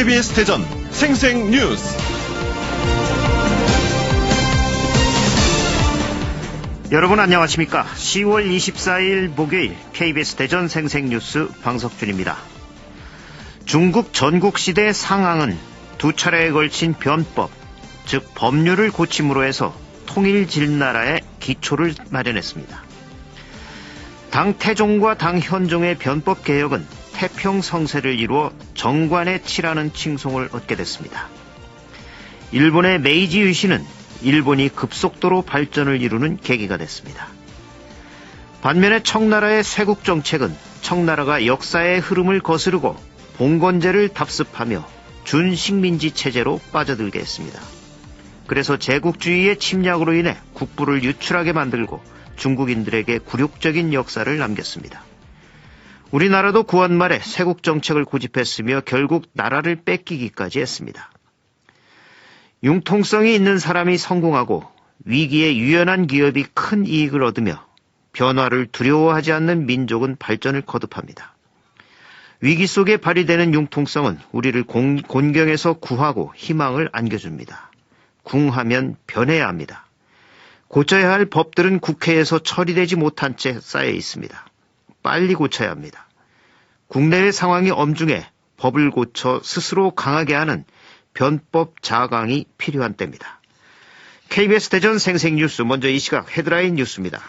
KBS 대전 생생뉴스. 여러분 안녕하십니까? 10월 24일 목요일 KBS 대전 생생뉴스 방석준입니다. 중국 전국시대 상황은 두 차례에 걸친 변법, 즉 법률을 고침으로 해서 통일진나라의 기초를 마련했습니다. 당 태종과 당 현종의 변법 개혁은 태평성세를 이루어 정관에 치라는 칭송을 얻게 됐습니다. 일본의 메이지 유신은 일본이 급속도로 발전을 이루는 계기가 됐습니다. 반면에 청나라의 쇄국 정책은 청나라가 역사의 흐름을 거스르고 봉건제를 답습하며 준식민지 체제로 빠져들게 했습니다. 그래서 제국주의의 침략으로 인해 국부를 유출하게 만들고 중국인들에게 굴욕적인 역사를 남겼습니다. 우리나라도 구한 말에 쇄국 정책을 고집했으며 결국 나라를 뺏기기까지 했습니다. 융통성이 있는 사람이 성공하고 위기에 유연한 기업이 큰 이익을 얻으며 변화를 두려워하지 않는 민족은 발전을 거듭합니다. 위기 속에 발휘되는 융통성은 우리를 곤경에서 구하고 희망을 안겨줍니다. 궁하면 변해야 합니다. 고쳐야 할 법들은 국회에서 처리되지 못한 채 쌓여 있습니다. 빨리 고쳐야 합니다. 국내의 상황이 엄중해 법을 고쳐 스스로 강하게 하는 변법 자강이 필요한 때입니다. KBS 대전 생생뉴스, 먼저 이 시각 헤드라인 뉴스입니다.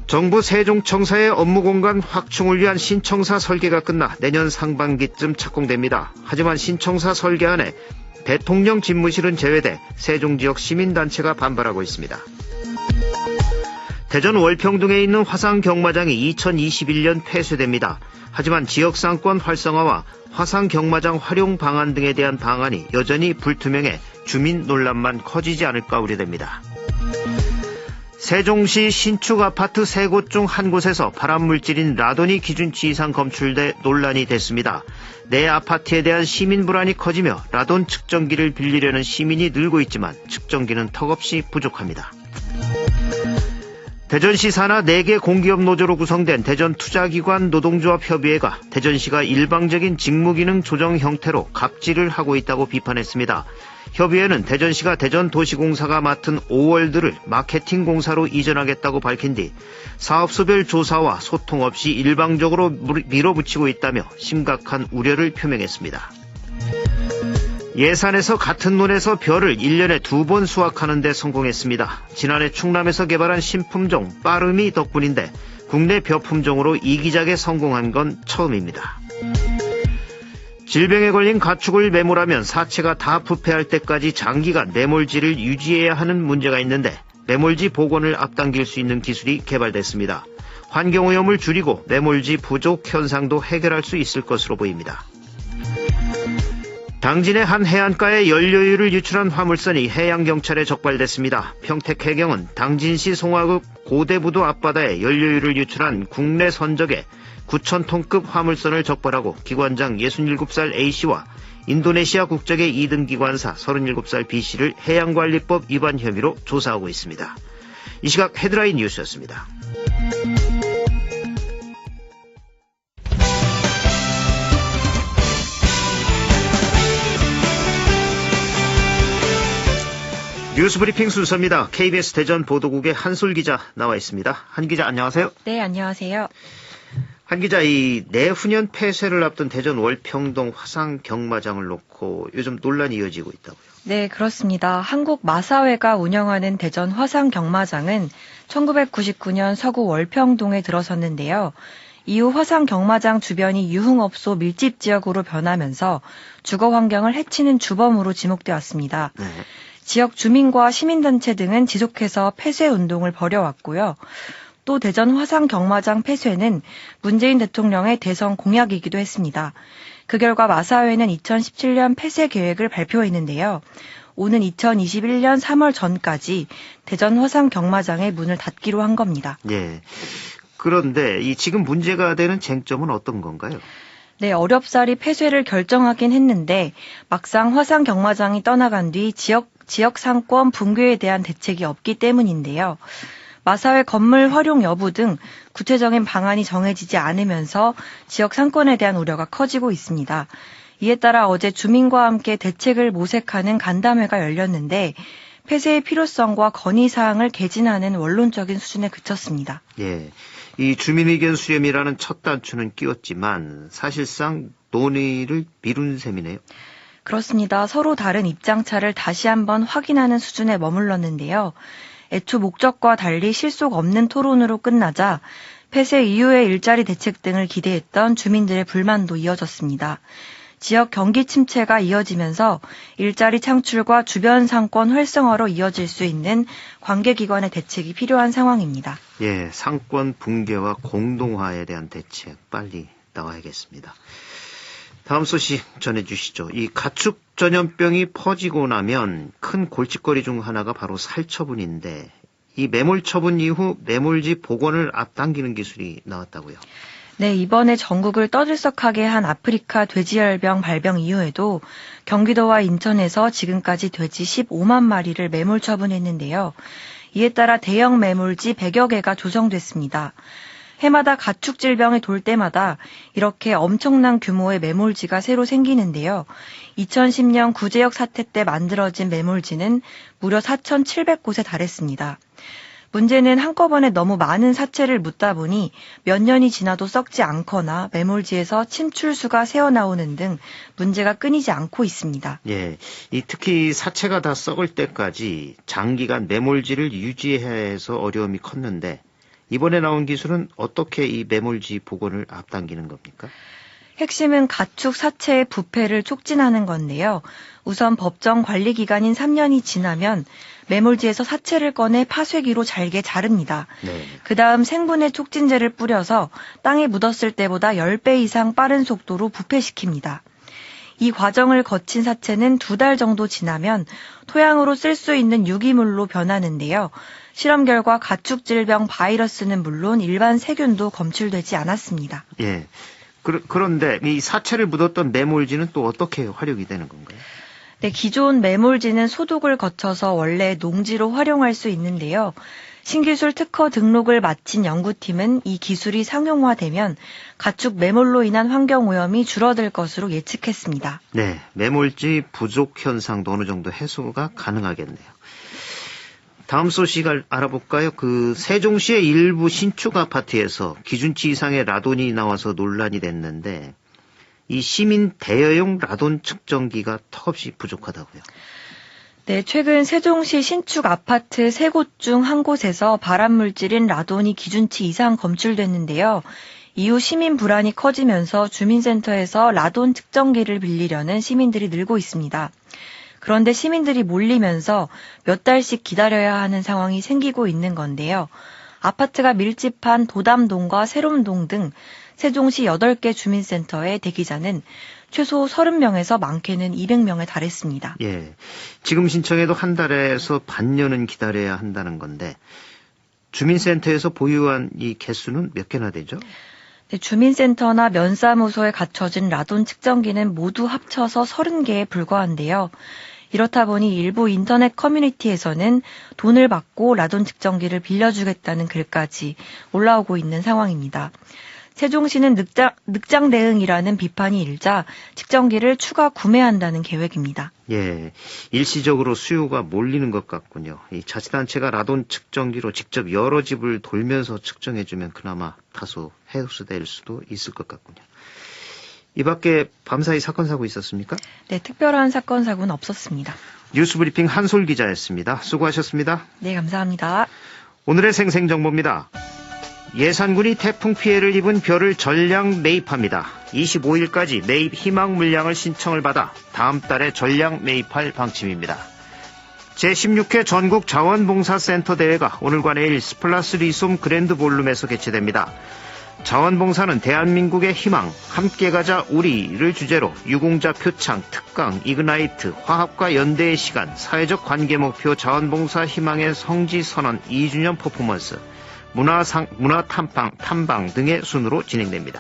정부 세종청사의 업무공간 확충을 위한 신청사 설계가 끝나 내년 상반기쯤 착공됩니다. 하지만 신청사 설계안에 대통령 집무실은 제외돼 세종지역 시민단체가 반발하고 있습니다. 대전 월평동에 있는 화상경마장이 2021년 폐쇄됩니다. 하지만 지역상권 활성화와 화상경마장 활용 방안 등에 대한 방안이 여전히 불투명해 주민 논란만 커지지 않을까 우려됩니다. 세종시 신축 아파트 3곳 중 한 곳에서 발암물질인 라돈이 기준치 이상 검출돼 논란이 됐습니다. 내 아파트에 대한 시민 불안이 커지며 라돈 측정기를 빌리려는 시민이 늘고 있지만 측정기는 턱없이 부족합니다. 대전시 산하 4개 공기업 노조로 구성된 대전투자기관 노동조합협의회가 대전시가 일방적인 직무기능 조정 형태로 갑질을 하고 있다고 비판했습니다. 협의회는 대전시가 대전도시공사가 맡은 5월들을 마케팅공사로 이전하겠다고 밝힌 뒤 사업소별 조사와 소통 없이 일방적으로 밀어붙이고 있다며 심각한 우려를 표명했습니다. 예산에서 같은 논에서 벼를 1년에 2번 수확하는 데 성공했습니다. 지난해 충남에서 개발한 신품종 빠름이 덕분인데 국내 벼 품종으로 이기작에 성공한 건 처음입니다. 질병에 걸린 가축을 매몰하면 사체가 다 부패할 때까지 장기간 매몰지를 유지해야 하는 문제가 있는데 매몰지 복원을 앞당길 수 있는 기술이 개발됐습니다. 환경오염을 줄이고 매몰지 부족 현상도 해결할 수 있을 것으로 보입니다. 당진의 한 해안가에 연료유를 유출한 화물선이 해양경찰에 적발됐습니다. 평택해경은 당진시 송화읍 고대부도 앞바다에 연료유를 유출한 국내 선적의 9,000톤급 화물선을 적발하고 기관장 67살 A씨와 인도네시아 국적의 2등 기관사 37살 B씨를 해양관리법 위반 혐의로 조사하고 있습니다. 이 시각 헤드라인 뉴스였습니다. 뉴스브리핑 순서입니다. KBS 대전 보도국의 한솔 기자 나와 있습니다. 한 기자 안녕하세요. 네, 안녕하세요. 한 기자, 이 내후년 폐쇄를 앞둔 대전 월평동 화상경마장을 놓고 요즘 논란이 이어지고 있다고요. 네, 그렇습니다. 한국마사회가 운영하는 대전 화상경마장은 1999년 서구 월평동에 들어섰는데요. 이후 화상경마장 주변이 유흥업소 밀집 지역으로 변하면서 주거 환경을 해치는 주범으로 지목되었습니다. 네. 지역 주민과 시민단체 등은 지속해서 폐쇄 운동을 벌여왔고요. 또 대전 화상경마장 폐쇄는 문재인 대통령의 대선 공약이기도 했습니다. 그 결과 마사회는 2017년 폐쇄 계획을 발표했는데요. 오는 2021년 3월 전까지 대전 화상경마장의 문을 닫기로 한 겁니다. 예. 그런데 이 지금 문제가 되는 쟁점은 어떤 건가요? 네, 어렵사리 폐쇄를 결정하긴 했는데 막상 화상경마장이 떠나간 뒤 지역 상권 붕괴에 대한 대책이 없기 때문인데요. 마사회 건물 활용 여부 등 구체적인 방안이 정해지지 않으면서 지역 상권에 대한 우려가 커지고 있습니다. 이에 따라 어제 주민과 함께 대책을 모색하는 간담회가 열렸는데 폐쇄의 필요성과 건의사항을 개진하는 원론적인 수준에 그쳤습니다. 예, 이 주민의견 수렴이라는 첫 단추는 끼웠지만 사실상 논의를 미룬 셈이네요. 그렇습니다. 서로 다른 입장차를 다시 한번 확인하는 수준에 머물렀는데요. 애초 목적과 달리 실속 없는 토론으로 끝나자 폐쇄 이후의 일자리 대책 등을 기대했던 주민들의 불만도 이어졌습니다. 지역 경기 침체가 이어지면서 일자리 창출과 주변 상권 활성화로 이어질 수 있는 관계기관의 대책이 필요한 상황입니다. 예, 상권 붕괴와 공동화에 대한 대책 빨리 나와야겠습니다. 다음 소식 전해주시죠. 이 가축 전염병이 퍼지고 나면 큰 골칫거리 중 하나가 바로 살처분인데 이 매몰 처분 이후 매몰지 복원을 앞당기는 기술이 나왔다고요. 네, 이번에 전국을 떠들썩하게 한 아프리카 돼지열병 발병 이후에도 경기도와 인천에서 지금까지 돼지 15만 마리를 매몰 처분했는데요. 이에 따라 대형 매몰지 100여 개가 조성됐습니다. 해마다 가축 질병이 돌 때마다 이렇게 엄청난 규모의 매몰지가 새로 생기는데요. 2010년 구제역 사태 때 만들어진 매몰지는 무려 4,700곳에 달했습니다. 문제는 한꺼번에 너무 많은 사체를 묻다 보니 몇 년이 지나도 썩지 않거나 매몰지에서 침출수가 새어나오는 등 문제가 끊이지 않고 있습니다. 예, 이 특히 사체가 다 썩을 때까지 장기간 매몰지를 유지해야 해서 어려움이 컸는데 이번에 나온 기술은 어떻게 이 매몰지 복원을 앞당기는 겁니까? 핵심은 가축 사체의 부패를 촉진하는 건데요. 우선 법정 관리 기간인 3년이 지나면 매몰지에서 사체를 꺼내 파쇄기로 잘게 자릅니다. 네. 그 다음 생분해 촉진제를 뿌려서 땅에 묻었을 때보다 10배 이상 빠른 속도로 부패시킵니다. 이 과정을 거친 사체는 2달 정도 지나면 토양으로 쓸 수 있는 유기물로 변하는데요. 실험 결과 가축 질병 바이러스는 물론 일반 세균도 검출되지 않았습니다. 예. 그런데 이 사체를 묻었던 매몰지는 또 어떻게 활용이 되는 건가요? 네, 기존 매몰지는 소독을 거쳐서 원래 농지로 활용할 수 있는데요. 신기술 특허 등록을 마친 연구팀은 이 기술이 상용화되면 가축 매몰로 인한 환경오염이 줄어들 것으로 예측했습니다. 네, 매몰지 부족 현상도 어느 정도 해소가 가능하겠네요. 다음 소식을 알아볼까요? 세종시의 일부 신축 아파트에서 기준치 이상의 라돈이 나와서 논란이 됐는데 이 시민 대여용 라돈 측정기가 턱없이 부족하다고요. 네, 최근 세종시 신축 아파트 3곳 중 한 곳에서 발암물질인 라돈이 기준치 이상 검출됐는데요. 이후 시민 불안이 커지면서 주민센터에서 라돈 측정기를 빌리려는 시민들이 늘고 있습니다. 그런데 시민들이 몰리면서 몇 달씩 기다려야 하는 상황이 생기고 있는 건데요. 아파트가 밀집한 도담동과 세롬동 등 세종시 8개 주민센터의 대기자는 최소 30명에서 많게는 200명에 달했습니다. 예, 지금 신청해도 한 달에서 반년은 기다려야 한다는 건데 주민센터에서 보유한 이 개수는 몇 개나 되죠? 네, 주민센터나 면사무소에 갖춰진 라돈 측정기는 모두 합쳐서 30개에 불과한데요. 이렇다 보니 일부 인터넷 커뮤니티에서는 돈을 받고 라돈 측정기를 빌려주겠다는 글까지 올라오고 있는 상황입니다. 세종시는 늑장 대응이라는 비판이 일자 측정기를 추가 구매한다는 계획입니다. 예, 일시적으로 수요가 몰리는 것 같군요. 이 자치단체가 라돈 측정기로 직접 여러 집을 돌면서 측정해주면 그나마 다소 해소될 수도 있을 것 같군요. 이 밖에 밤사이 사건 사고 있었습니까? 네, 특별한 사건 사고는 없었습니다. 뉴스브리핑 한솔 기자였습니다. 수고하셨습니다. 네, 감사합니다. 오늘의 생생정보입니다. 예산군이 태풍 피해를 입은 벼를 전량 매입합니다. 25일까지 매입 희망 물량을 신청을 받아 다음 달에 전량 매입할 방침입니다. 제16회 전국 자원봉사센터 대회가 오늘과 내일 스플라스 리솜 그랜드 볼룸에서 개최됩니다. 자원봉사는 대한민국의 희망, 함께 가자 우리를 주제로 유공자 표창, 특강, 이그나이트, 화합과 연대의 시간, 사회적 관계 목표 자원봉사 희망의 성지 선언 2주년 퍼포먼스, 문화 탐방 등의 순으로 진행됩니다.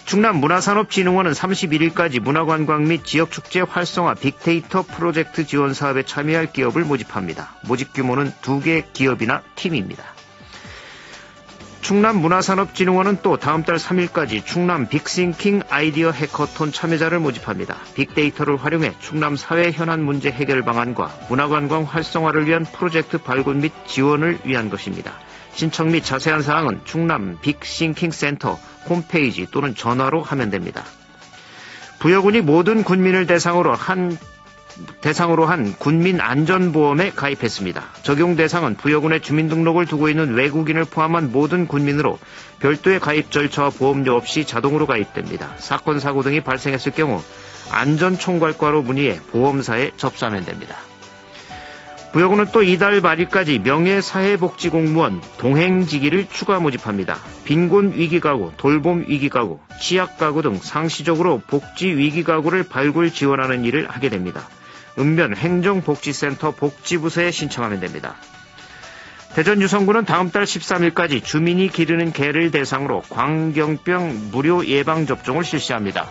충남문화산업진흥원은 31일까지 문화관광 및 지역축제 활성화 빅데이터 프로젝트 지원 사업에 참여할 기업을 모집합니다. 모집 규모는 2개 기업이나 팀입니다. 충남문화산업진흥원은 또 다음 달 3일까지 충남 빅싱킹 아이디어 해커톤 참여자를 모집합니다. 빅데이터를 활용해 충남 사회 현안 문제 해결 방안과 문화관광 활성화를 위한 프로젝트 발굴 및 지원을 위한 것입니다. 신청 및 자세한 사항은 충남 빅싱킹 센터 홈페이지 또는 전화로 하면 됩니다. 부여군이 모든 군민을 대상으로 한 군민안전보험에 가입했습니다. 적용 대상은 부여군에 주민등록을 두고 있는 외국인을 포함한 모든 군민으로 별도의 가입 절차와 보험료 없이 자동으로 가입됩니다. 사건, 사고 등이 발생했을 경우 안전총괄과로 문의해 보험사에 접수하면 됩니다. 부여군은 또 이달 말일까지 명예사회복지공무원 동행지기를 추가 모집합니다. 빈곤 위기가구, 돌봄 위기가구, 취약가구 등 상시적으로 복지 위기가구를 발굴 지원하는 일을 하게 됩니다. 읍면 행정복지센터 복지부서에 신청하면 됩니다. 대전 유성구는 다음 달 13일까지 주민이 기르는 개를 대상으로 광견병 무료 예방접종을 실시합니다.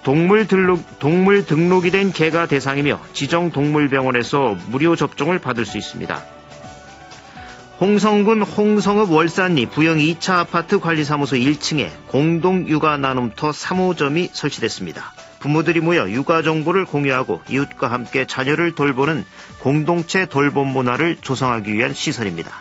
동물 등록이 된 개가 대상이며 지정동물병원에서 무료 접종을 받을 수 있습니다. 홍성군 홍성읍 월산리 부영 2차 아파트 관리사무소 1층에 공동육아 나눔터 3호점이 설치됐습니다. 부모들이 모여 육아 정보를 공유하고 이웃과 함께 자녀를 돌보는 공동체 돌봄 문화를 조성하기 위한 시설입니다.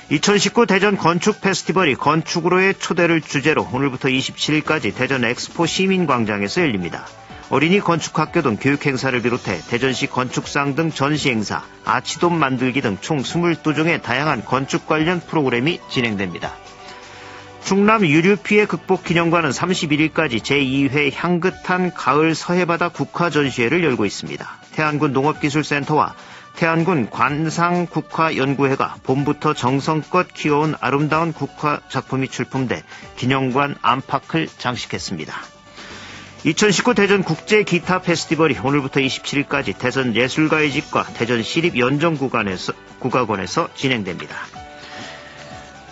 2019 대전 건축 페스티벌이 건축으로의 초대를 주제로 오늘부터 27일까지 대전 엑스포 시민광장에서 열립니다. 어린이 건축학교 등 교육행사를 비롯해 대전시 건축상 등 전시행사, 아치돔 만들기 등 총 22종의 다양한 건축 관련 프로그램이 진행됩니다. 충남 유류피해 극복 기념관은 31일까지 제2회 향긋한 가을 서해바다 국화전시회를 열고 있습니다. 태안군 농업기술센터와 태안군 관상국화연구회가 봄부터 정성껏 키워온 아름다운 국화 작품이 출품돼 기념관 안팎을 장식했습니다. 2019 대전 국제기타 페스티벌이 오늘부터 27일까지 대전 예술가의 집과 대전 시립연정국악원에서 진행됩니다.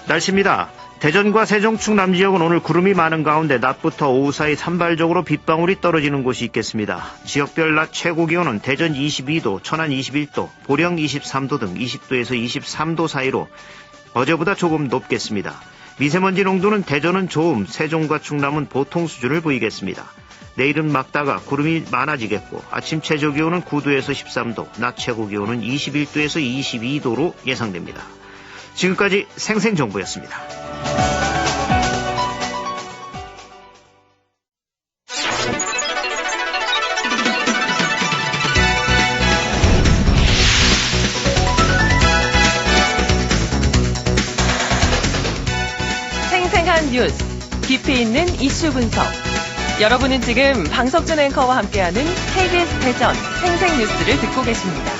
날씨입니다. 대전과 세종 충남 지역은 오늘 구름이 많은 가운데 낮부터 오후 사이 산발적으로 빗방울이 떨어지는 곳이 있겠습니다. 지역별 낮 최고 기온은 대전 22도, 천안 21도, 보령 23도 등 20도에서 23도 사이로 어제보다 조금 높겠습니다. 미세먼지 농도는 대전은 좋음, 세종과 충남은 보통 수준을 보이겠습니다. 내일은 막다가 구름이 많아지겠고 아침 최저 기온은 9도에서 13도, 낮 최고 기온은 21도에서 22도로 예상됩니다. 지금까지 생생정보였습니다. 생생한 뉴스, 깊이 있는 이슈 분석. 여러분은 지금 방석준 앵커와 함께하는 KBS 대전 생생뉴스를 듣고 계십니다.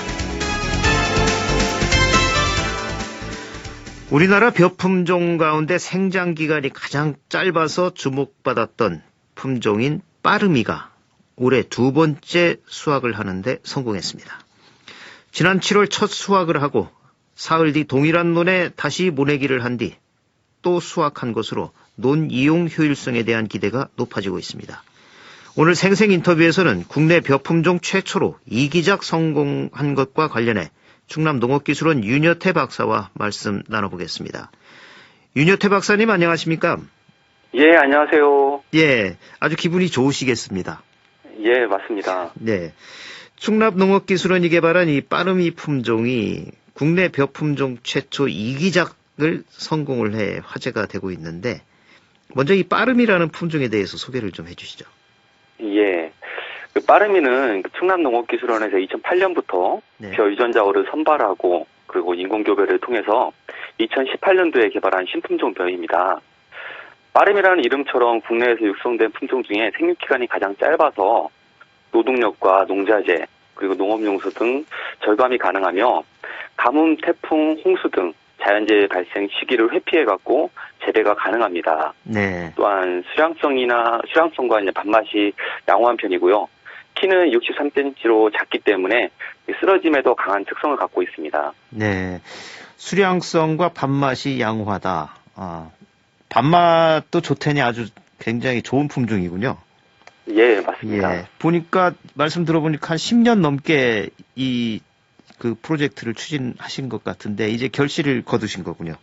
우리나라 벼품종 가운데 생장기간이 가장 짧아서 주목받았던 품종인 빠름이가 올해 두 번째 수확을 하는데 성공했습니다. 지난 7월 첫 수확을 하고 사흘 뒤 동일한 논에 다시 모내기를 한 뒤 또 수확한 것으로 논 이용 효율성에 대한 기대가 높아지고 있습니다. 오늘 생생 인터뷰에서는 국내 벼품종 최초로 이기작 성공한 것과 관련해 충남농업기술원 윤여태 박사와 말씀 나눠보겠습니다. 윤여태 박사님 안녕하십니까? 예, 안녕하세요. 예, 아주 기분이 좋으시겠습니다. 예, 맞습니다. 네, 충남농업기술원이 개발한 이 빠름이 품종이 국내 벼품종 최초 이기작을 성공을 해 화제가 되고 있는데 먼저 이 빠름이라는 품종에 대해서 소개를 좀 해주시죠. 예. 빠름이는 충남농업기술원에서 2008년부터 네. 벼 유전자어를 선발하고 그리고 인공교배를 통해서 2018년도에 개발한 신품종 벼입니다. 빠름이라는 이름처럼 국내에서 육성된 품종 중에 생육기간이 가장 짧아서 노동력과 농자재 그리고 농업용수 등 절감이 가능하며 가뭄, 태풍, 홍수 등 자연재해 발생 시기를 회피해갖고 재배가 가능합니다. 네. 또한 수량성과 이제 밥맛이 양호한 편이고요. 키는 63cm로 작기 때문에 쓰러짐에도 강한 특성을 갖고 있습니다. 네. 수량성과 밥맛이 양호하다. 밥맛도 좋다니 아주 굉장히 좋은 품종이군요. 예, 맞습니다. 예. 보니까, 말씀 들어보니까 한 10년 넘게 그 프로젝트를 추진하신 것 같은데, 이제 결실을 거두신 거군요.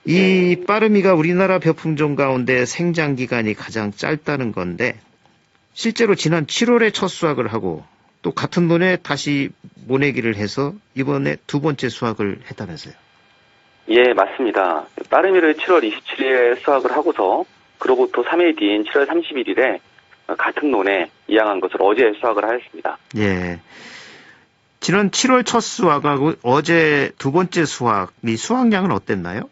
이 빠름이가 우리나라 벼품종 가운데 생장 기간이 가장 짧다는 건데 실제로 지난 7월에 첫 수확을 하고 또 같은 논에 다시 모내기를 해서 이번에 두 번째 수확을 했다면서요. 예, 맞습니다. 빠름이를 7월 27일에 수확을 하고서 그로부터 3일 뒤인 7월 31일에 같은 논에 이양한 것을 어제 수확을 하였습니다. 예. 지난 7월 첫 수확하고 어제 두 번째 수확, 이 수확량은 어땠나요?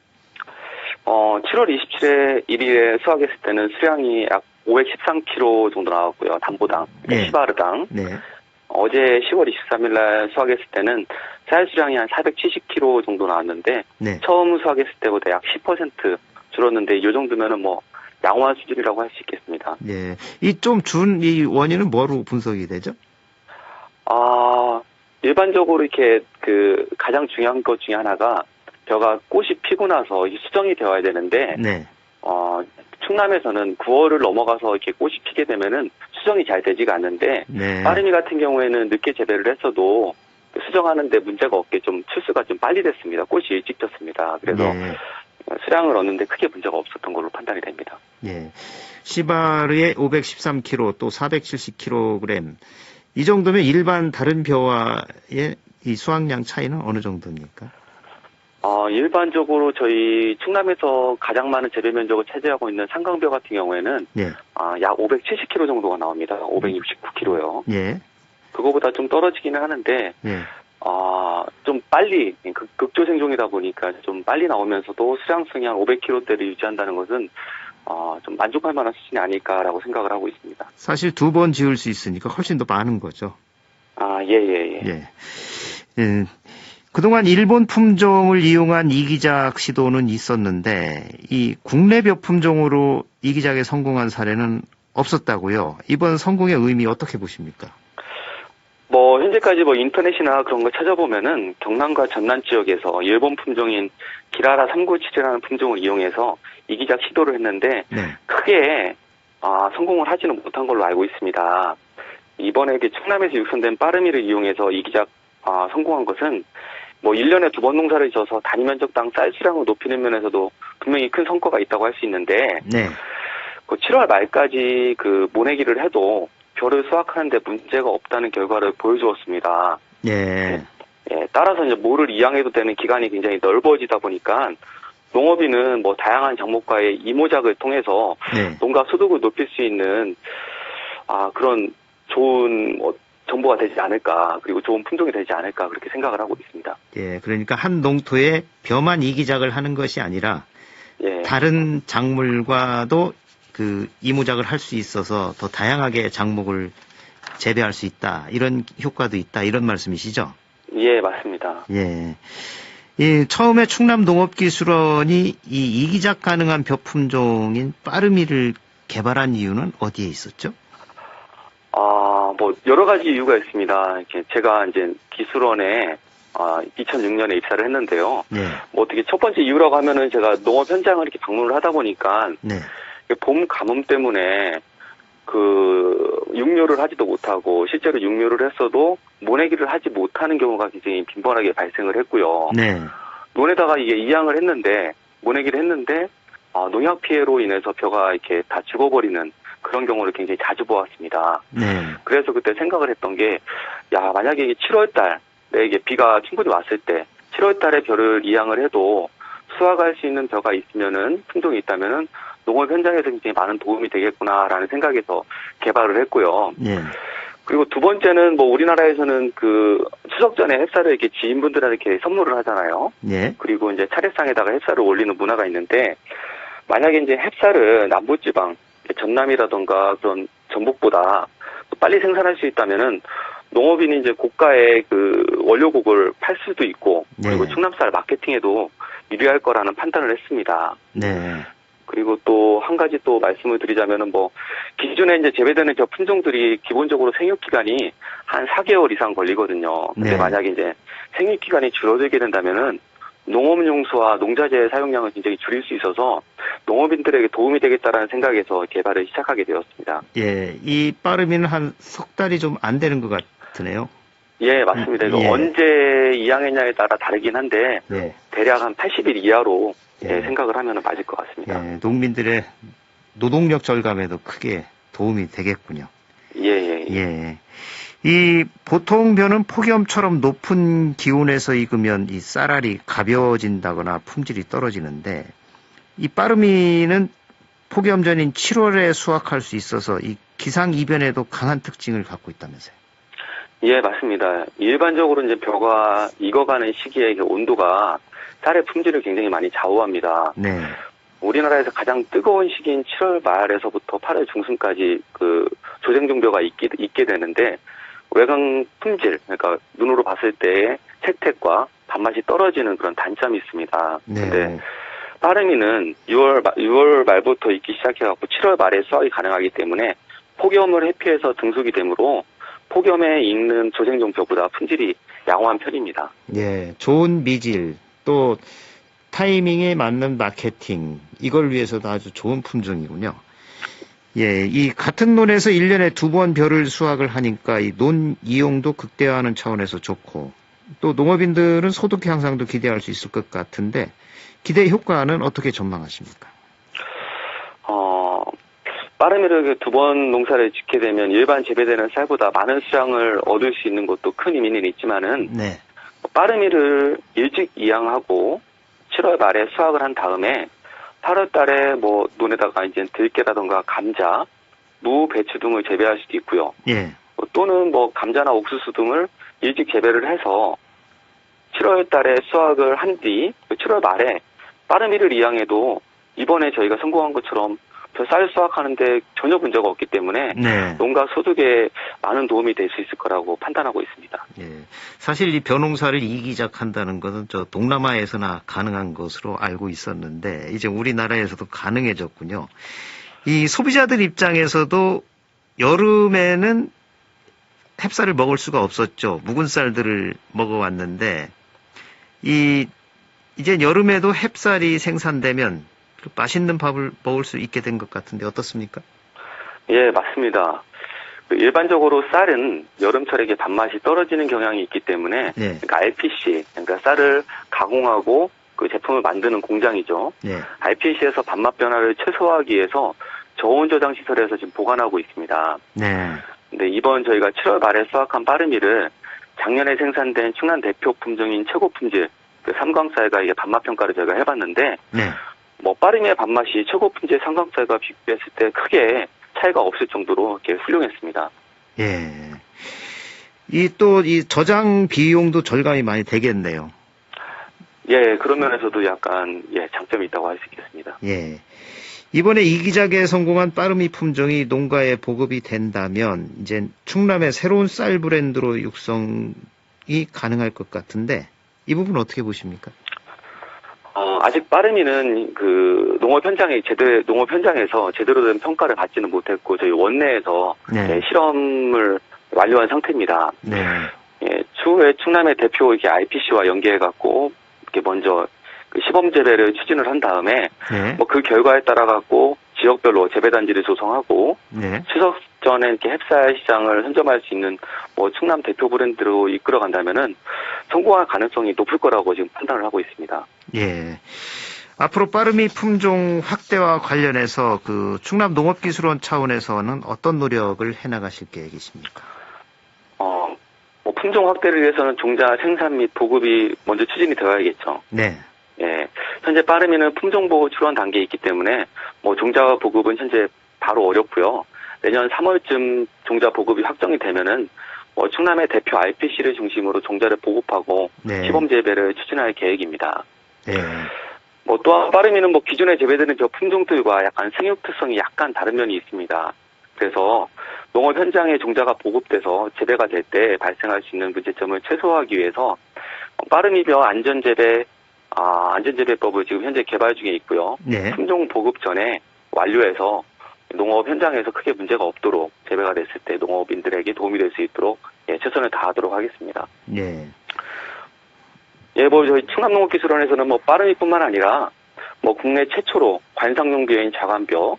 7월 27일에 수확했을 때는 수량이 약 513kg 정도 나왔고요. 담보당, 네. 시바르당. 네. 어제 10월 23일 날 수확했을 때는 쌀 수량이 한 470kg 정도 나왔는데 네. 처음 수확했을 때보다 약 10% 줄었는데 이 정도면은 뭐 양호한 수준이라고 할 수 있겠습니다. 예. 이 좀 준 이 원인은 뭐로 분석이 되죠? 일반적으로 이렇게 가장 중요한 것 중에 하나가 벼가 꽃이 피고 나서 이게 수정이 되어야 되는데 네. 충남에서는 9월을 넘어가서 이렇게 꽃이 피게 되면은 수정이 잘 되지가 않는데 네. 빠름이 같은 경우에는 늦게 재배를 했어도 수정하는데 문제가 없게 좀 출수가 좀 빨리 됐습니다. 꽃이 일찍 폈습니다. 그래서 네. 수량을 얻는데 크게 문제가 없었던 걸로 판단이 됩니다. 예. 시바르의 513kg 또 470kg 이 정도면 일반 다른 벼와의 이 수확량 차이는 어느 정도입니까? 일반적으로 저희 충남에서 가장 많은 재배 면적을 차지하고 있는 상강벼 같은 경우에는 예. 약 570kg 정도가 나옵니다. 569kg요. 예. 그거보다 좀 떨어지기는 하는데 예. 좀 빨리 극조 생종이다 보니까 좀 빨리 나오면서도 수량성이 한 500kg대를 유지한다는 것은 좀 만족할 만한 수준이 아닐까라고 생각을 하고 있습니다. 사실 두 번 지을 수 있으니까 훨씬 더 많은 거죠. 예. 예. 그동안 일본 품종을 이용한 이기작 시도는 있었는데 이 국내 벼 품종으로 이기작에 성공한 사례는 없었다고요. 이번 성공의 의미 어떻게 보십니까? 현재까지 인터넷이나 그런 걸 찾아보면은 경남과 전남 지역에서 일본 품종인 기라라 397이라는 품종을 이용해서 이기작 시도를 했는데 네. 크게 성공을 하지는 못한 걸로 알고 있습니다. 이번에 충남에서 육성된 빠름이를 이용해서 이기작 성공한 것은 1년에 2번 농사를 지어서 단위 면적당 쌀 수량을 높이는 면에서도 분명히 큰 성과가 있다고 할 수 있는데 네. 7월 말까지 모내기를 해도 벼를 수확하는데 문제가 없다는 결과를 보여주었습니다. 예. 따라서 이제 모를 이양해도 되는 기간이 굉장히 넓어지다 보니까 농업인은 다양한 작물과의 이모작을 통해서 네. 농가 소득을 높일 수 있는 그런 좋은 정보가 되지 않을까, 그리고 좋은 품종이 되지 않을까 그렇게 생각을 하고 있습니다. 예. 그러니까 한 농토에 벼만 이기작을 하는 것이 아니라 예. 다른 작물과도 이모작을 할 수 있어서 더 다양하게 작목을 재배할 수 있다. 이런 효과도 있다. 이런 말씀이시죠? 예, 맞습니다. 예. 처음에 충남농업기술원이 이 이기작 가능한 벼 품종인 빠름이를 개발한 이유는 어디에 있었죠? 여러 가지 이유가 있습니다. 제가 이제 기술원에 2006년에 입사를 했는데요. 네. 어떻게 첫 번째 이유라고 하면은 제가 농업 현장을 이렇게 방문을 하다 보니까 네. 봄 가뭄 때문에 육묘를 하지도 못하고 실제로 육묘를 했어도 모내기를 하지 못하는 경우가 굉장히 빈번하게 발생을 했고요. 네. 논에다가 이게 이양을 했는데 모내기를 했는데 농약 피해로 인해서 벼가 이렇게 다 죽어버리는 그런 경우를 굉장히 자주 보았습니다. 네. 그래서 그때 생각을 했던 게 만약에 이게 7월 달에 이게 비가 충분히 왔을 때 7월 달에 벼를 이양을 해도 수확할 수 있는 벼가 있으면은 품종이 있다면은 농업 현장에서 굉장히 많은 도움이 되겠구나라는 생각에서 개발을 했고요. 네. 그리고 두 번째는 우리나라에서는 추석 전에 햅쌀을 이렇게 지인분들한테 선물을 하잖아요. 네. 그리고 이제 차례상에다가 햅쌀을 올리는 문화가 있는데 만약에 이제 햅쌀을 남부지방 전남이라던가 그런 전북보다 빨리 생산할 수 있다면은 농업인이 이제 고가의 원료곡을 팔 수도 있고 그리고 네. 충남쌀 마케팅에도 유리할 거라는 판단을 했습니다. 네. 그리고 또 한 가지 또 말씀을 드리자면은 기존에 이제 재배되는 저 품종들이 기본적으로 생육 기간이 한 4개월 이상 걸리거든요. 근데 네. 만약에 이제 생육 기간이 줄어들게 된다면은 농업용수와 농자재 사용량을 굉장히 줄일 수 있어서 농업인들에게 도움이 되겠다라는 생각에서 개발을 시작하게 되었습니다. 예. 이 빠름이는 한 석 달이 좀 안 되는 것 같으네요. 예, 맞습니다. 이거 예. 언제 이양했냐에 따라 다르긴 한데 네. 대략 한 80일 이하로 생각을 하면 맞을 것 같습니다. 농민들의 노동력 절감에도 크게 도움이 되겠군요. 예. 이 보통 벼는 폭염처럼 높은 기온에서 익으면 이 쌀알이 가벼워진다거나 품질이 떨어지는데 이 빠르미는 폭염 전인 7월에 수확할 수 있어서 이 기상 이변에도 강한 특징을 갖고 있다면서요. 예, 맞습니다. 일반적으로 이제 벼가 익어가는 시기에 온도가 쌀의 품질을 굉장히 많이 좌우합니다. 네. 우리나라에서 가장 뜨거운 시기인 7월 말에서부터 8월 중순까지 그 조생종벼가 익게 되는데 외관 품질, 그러니까 눈으로 봤을 때 색택과 단맛이 떨어지는 그런 단점이 있습니다. 네. 근데 빠르미는 6월 말부터 익기 시작해갖고 7월 말에 수확이 가능하기 때문에 폭염을 회피해서 등숙이 되므로 폭염에 익는 조생종벼보다 품질이 양호한 편입니다. 예, 좋은 미질, 또 타이밍에 맞는 마케팅, 이걸 위해서도 아주 좋은 품종이군요. 예, 이 같은 논에서 1년에 2번 벼를 수확을 하니까 이 논 이용도 극대화하는 차원에서 좋고, 또 농업인들은 소득 향상도 기대할 수 있을 것 같은데, 기대 효과는 어떻게 전망하십니까? 빠르미를 2번 농사를 짓게 되면 일반 재배되는 쌀보다 많은 수량을 얻을 수 있는 것도 큰 의미는 있지만은, 네. 빠르미를 일찍 이양하고 7월 말에 수확을 한 다음에 8월 달에 뭐 논에다가 이제 들깨라던가 감자, 무, 배추 등을 재배할 수도 있고요. 예. 또는 뭐 감자나 옥수수 등을 일찍 재배를 해서 7월 달에 수확을 한 뒤 7월 말에 빠르미를 이양해도 이번에 저희가 성공한 것처럼 쌀 수확하는데 전혀 문제가 없기 때문에 네. 농가 소득에 많은 도움이 될 수 있을 거라고 판단하고 있습니다. 예. 사실 이 벼농사를 이기작한다는 것은 저 동남아에서나 가능한 것으로 알고 있었는데 이제 우리나라에서도 가능해졌군요. 이 소비자들 입장에서도 여름에는 햅쌀을 먹을 수가 없었죠. 묵은 쌀들을 먹어왔는데 이제 여름에도 햅쌀이 생산되면 맛있는 밥을 먹을 수 있게 된 것 같은데 어떻습니까? 예, 맞습니다. 일반적으로 쌀은 여름철에 밥맛이 떨어지는 경향이 있기 때문에 네. 그러니까 RPC, 그러니까 쌀을 가공하고 그 제품을 만드는 공장이죠. 네. RPC에서 밥맛 변화를 최소화하기 위해서 저온 저장 시설에서 지금 보관하고 있습니다. 네. 근데 이번 저희가 7월 말에 수확한 빠르미를 작년에 생산된 충남 대표 품종인 최고 품질 그 삼광쌀과 이게 밥맛 평가를 저희가 해봤는데 네. 뭐 빠르미의 밥맛이 최고 품질 삼광쌀과 비교했을 때 크게 차이가 없을 정도로 이렇게 훌륭했습니다. 예. 이 저장 비용도 절감이 많이 되겠네요. 예, 그런 면에서도 약간 장점이 있다고 할 수 있겠습니다. 예. 이번에 이기작에 성공한 빠르미 품종이 농가에 보급이 된다면 이제 충남의 새로운 쌀 브랜드로 육성이 가능할 것 같은데 이 부분 어떻게 보십니까? 아직 빠르미는 그 농업 현장에서 제대로 된 평가를 받지는 못했고 저희 원내에서 네. 실험을 완료한 상태입니다. 네. 예, 추후에 충남의 대표 이렇게 IPC와 연계해갖고 이렇게 먼저 그 시범 재배를 추진을 한 다음에 네. 뭐 그 결과에 따라 갖고 지역별로 재배단지를 조성하고 네. 추석 전에 이렇게 햅쌀 시장을 선점할 수 있는 뭐 충남 대표 브랜드로 이끌어간다면은 성공할 가능성이 높을 거라고 지금 판단을 하고 있습니다. 예. 앞으로 빠르미 품종 확대와 관련해서 그 충남 농업기술원 차원에서는 어떤 노력을 해나가실 계획이십니까? 뭐 품종 확대를 위해서는 종자 생산 및 보급이 먼저 추진이 되어야겠죠. 네. 예. 현재 빠르미는 품종 보호 출원 단계에 있기 때문에 뭐 종자 보급은 현재 바로 어렵고요. 내년 3월쯤 종자 보급이 확정이 되면은 뭐 충남의 대표 RPC를 중심으로 종자를 보급하고 네. 시범 재배를 추진할 계획입니다. 네. 뭐 또한 빠르미는 뭐 기존에 재배되는 벼 품종들과 약간 생육 특성이 약간 다른 면이 있습니다. 그래서 농업 현장에 종자가 보급돼서 재배가 될 때 발생할 수 있는 문제점을 최소화하기 위해서 빠르미벼 안전재배법을 지금 현재 개발 중에 있고요. 네. 품종 보급 전에 완료해서 농업 현장에서 크게 문제가 없도록 재배가 됐을 때 농업인들에게 도움이 될 수 있도록 최선을 다하도록 하겠습니다. 네. 뭐 저희 충남농업기술원에서는 뭐 빠르미뿐만 아니라 뭐 국내 최초로 관상용벼인 자관벼,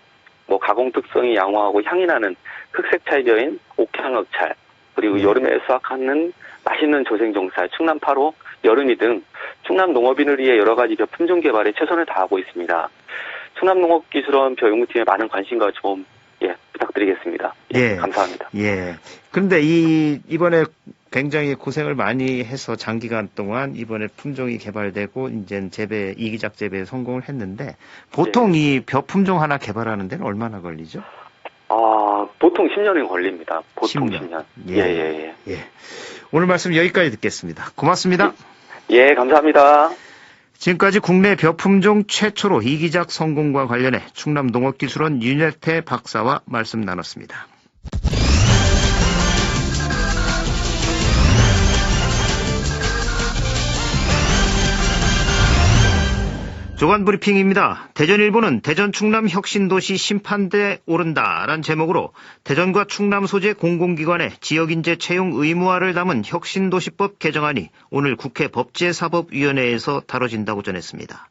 뭐 가공 특성이 양호하고 향이 나는 흑색 찰벼인 옥향흑찰, 그리고 여름에 수확하는 맛있는 조생종쌀 충남 8호, 여름이 등 충남 농업인을 위해 여러 가지 벼 품종 개발에 최선을 다하고 있습니다. 충남농업기술원 벼 연구팀에 많은 관심과 좀 부탁드리겠습니다. 예. 감사합니다. 예. 그런데 이번에 굉장히 고생을 많이 해서 장기간 동안 이번에 품종이 개발되고 이제 이기작 재배에 성공을 했는데 보통 이 벼 품종 하나 개발하는 데는 얼마나 걸리죠? 보통 10년이 걸립니다. 보통 10년. 예. 오늘 말씀 여기까지 듣겠습니다. 고맙습니다. 예, 감사합니다. 지금까지 국내 벼 품종 최초로 이기작 성공과 관련해 충남농업기술원 윤여태 박사와 말씀 나눴습니다. 조간 브리핑입니다. 대전일보는 대전 충남 혁신도시 심판대에 오른다란 제목으로 대전과 충남 소재 공공기관의 지역인재 채용 의무화를 담은 혁신도시법 개정안이 오늘 국회 법제사법위원회에서 다뤄진다고 전했습니다.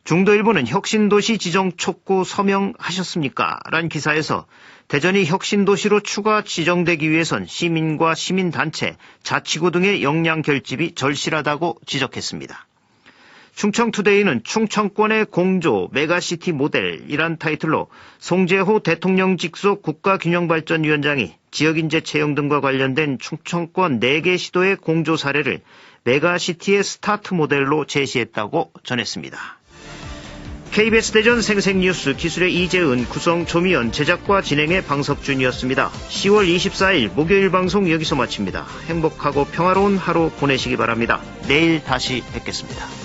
중도일보는 혁신도시 지정 촉구 서명하셨습니까? 란 기사에서 대전이 혁신도시로 추가 지정되기 위해선 시민과 시민단체, 자치구 등의 역량 결집이 절실하다고 지적했습니다. 충청투데이는 충청권의 공조 메가시티 모델이란 타이틀로 송재호 대통령 직속 국가균형발전위원장이 지역인재 채용 등과 관련된 충청권 4개 시도의 공조 사례를 메가시티의 스타트 모델로 제시했다고 전했습니다. KBS 대전 생생뉴스 기술의 이재은, 구성 조미연, 제작과 진행의 방석준이었습니다. 10월 24일 목요일 방송 여기서 마칩니다. 행복하고 평화로운 하루 보내시기 바랍니다. 내일 다시 뵙겠습니다.